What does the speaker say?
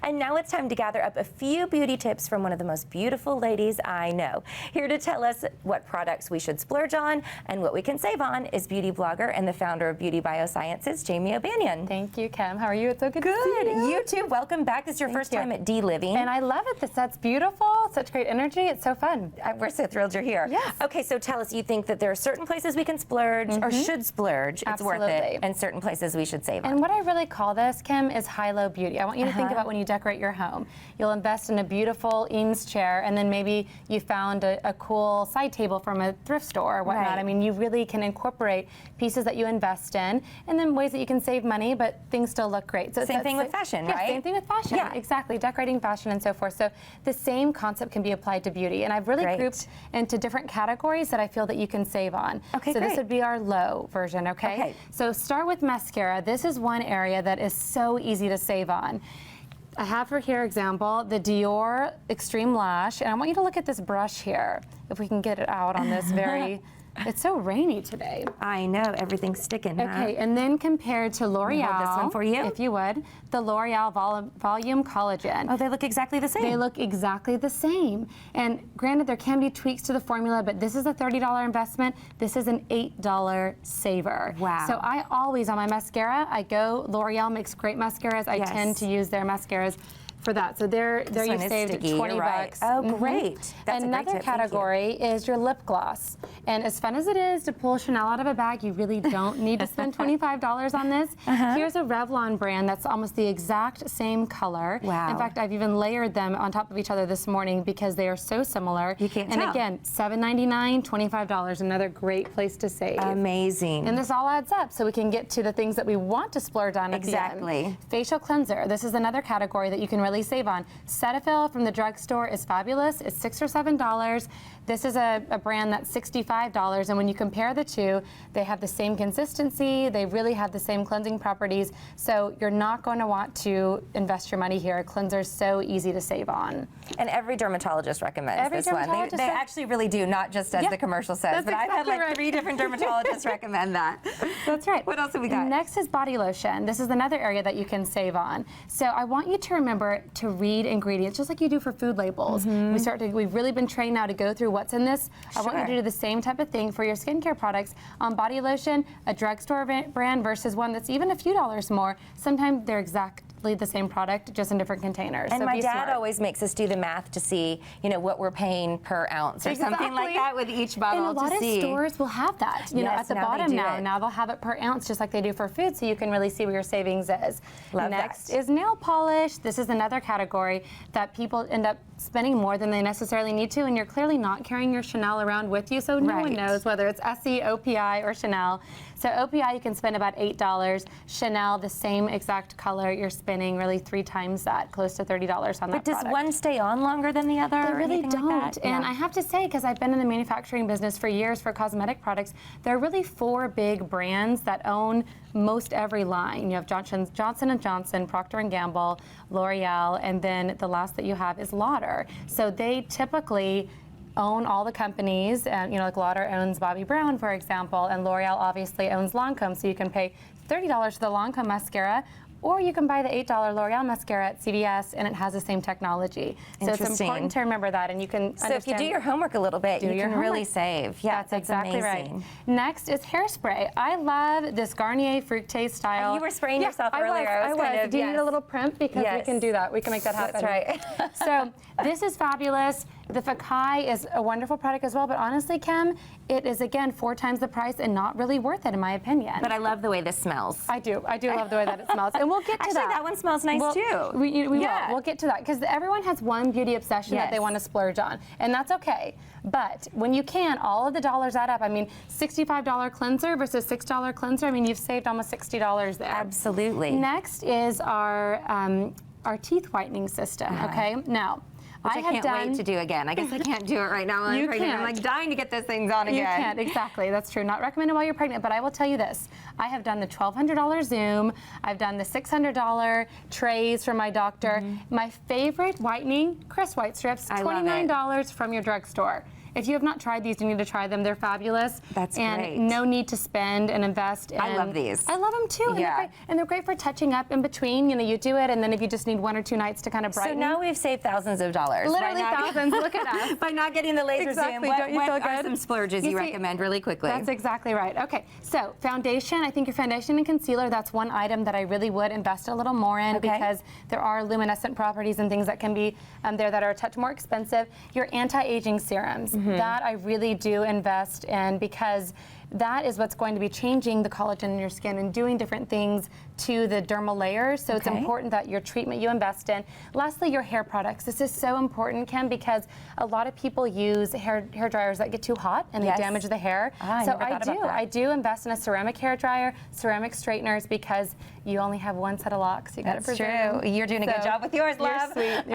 And now it's time to gather up a few beauty tips from one of the most beautiful ladies I know. Here to tell us what products we should splurge on and what we can save on is beauty blogger and the founder of Beauty BioSciences, Jamie O'Banion. Thank you, Kim. How are you? It's so good to see you. You too. Welcome back. This is your first time at D-Living. And I love it. That's beautiful. Such great energy. It's so fun. We're so thrilled you're here. Yes. Okay, so tell us, you think that there are certain places we can splurge or should splurge, it's worth it, and certain places we should save on. And what I really call this, Kim, is high-low beauty. I want you to think about when you decorate your home. You'll invest in a beautiful Eames chair, and then maybe you found a cool side table from a thrift store or whatnot. Right. I mean, you really can incorporate pieces that you invest in, and then ways that you can save money, but things still look great. So same thing with fashion, right? Same thing with fashion. Yeah. Exactly. Decorating fashion and so forth. So the same concept can be applied to beauty. And I've really grouped into different categories that I feel that you can save on. Okay, so this would be our low version, okay? So start with mascara. This is one area that is so easy to save on. I have for here example, the Dior Extreme Lash, and I want you to look at this brush here, if we can get it out on this very, it's so rainy today. I know, everything's sticking. Okay, and then compared to L'Oreal, hold this one for you, if you would, the L'Oreal Volume Collagen. Oh, they look exactly the same. They look exactly the same. And granted, there can be tweaks to the formula, but this is a $30 investment. This is an $8 saver. Wow. So I always, on my mascara, I go, L'Oreal makes great mascaras. I tend to use their mascaras for that. So there you've saved 20 bucks. Oh, great. That's another a great tip. category is your lip gloss. And as fun as it is to pull Chanel out of a bag, you really don't need to spend $25 on this. Here's a Revlon brand that's almost the exact same color. Wow. In fact, I've even layered them on top of each other this morning because they are so similar. You can't and tell. again, $7.99, $25, another great place to save. Amazing. And this all adds up, so we can get to the things that we want to splurge on at the end. Facial cleanser. This is another category that you can really save on. Cetaphil from the drugstore is fabulous. It's $6 or $7. This is a brand that's $65, and when you compare the two, they have the same consistency. They really have the same cleansing properties, so you're not going to want to invest your money here. Cleanser is so easy to save on. And every dermatologist recommends this one. They actually really do, not just as the commercial says, but I've had like 3 different dermatologists recommend that. That's right. What else have we got? Next is body lotion. This is another area that you can save on. So I want you to remember to read ingredients, just like you do for food labels. We've really been trained now to go through what's in this. I want you to do the same type of thing for your skincare products. On body lotion, a drugstore brand versus one that's even a few dollars more. Sometimes they're exactly the same product, just in different containers. And so my dad always makes us do the math to see, you know, what we're paying per ounce or something like that with each bottle. And a lot of stores will have that. You know, at the bottom now they'll have it per ounce, just like they do for food, so you can really see where your savings is. Next is nail polish. This is another category that people end up spending more than they necessarily need to, and you're clearly not carrying your Chanel around with you, so no one knows whether it's Essie, OPI, or Chanel. So OPI, you can spend about $8. Chanel, the same exact color, you're spending really 3 times that, close to $30 on that But does one stay on longer than the other? They really don't. Like that? And I have to say, because I've been in the manufacturing business for years for cosmetic products, there are really 4 big brands that own most every line. You have Johnson & Johnson, Procter & Gamble, L'Oreal, and then the last that you have is Lauder. So they typically own all the companies, and you know, like Lauder owns Bobbi Brown, for example, and L'Oreal obviously owns Lancome, so you can pay $30 for the Lancome mascara, or you can buy the $8 L'Oreal mascara at CVS, and it has the same technology. So it's important to remember that, and you can So if you do your homework a little bit, you can really save. Yeah, that's exactly right. Next is hairspray. I love this Garnier Fructis style. You were spraying yourself earlier. I was. Do you need a little primp? Because we can do that. We can make that happen. That's right. So this is fabulous. The Fakai is a wonderful product as well, but honestly, Kim, it is again 4 times the price and not really worth it in my opinion. But I love the way this smells. I do love the way that it smells, and we'll get to that. Actually, that one smells nice too. We will. We'll get to that because everyone has one beauty obsession that they want to splurge on, and that's okay. But when you can, all of the dollars add up. I mean, $65 cleanser versus $6 cleanser. I mean, you've saved almost $60 there. Absolutely. Next is our teeth whitening system. Okay, now. Which I can't wait to do again. I guess I can't do it right now while I'm pregnant. I'm like dying to get those things on again. You can't, exactly. That's true. Not recommended while you're pregnant, but I will tell you this. I have done the $1,200 Zoom. I've done the $600 trays from my doctor. My favorite whitening, Crest White Strips, $29 from your drugstore. if you have not tried these, you need to try them. They're fabulous. That's and great. No need to spend and invest. I love these. I love them too. And Yeah. they're great for touching up in between. You know, you do it, and then if you just need 1 or 2 nights to kind of brighten. So now we've saved thousands of dollars. Literally thousands. Look at us. By not getting the laser Exactly. zoom. Don't you What feel are good? some splurges you recommend really quickly? That's exactly right. Okay, so foundation, I think your foundation and concealer, that's one item that I really would invest a little more in because there are luminescent properties and things that can be there that are a touch more expensive. Your anti-aging serums, that I really do invest in because that is what's going to be changing the collagen in your skin and doing different things to the dermal layers. So it's important that your treatment you invest in. Lastly, your hair products. This is so important, Kim, because a lot of people use hair dryers that get too hot and they damage the hair. So I do invest in a ceramic hair dryer, ceramic straighteners, because you only have one set of locks. You got to preserve. That's true. You're doing a good job with yours, love. You're sweet.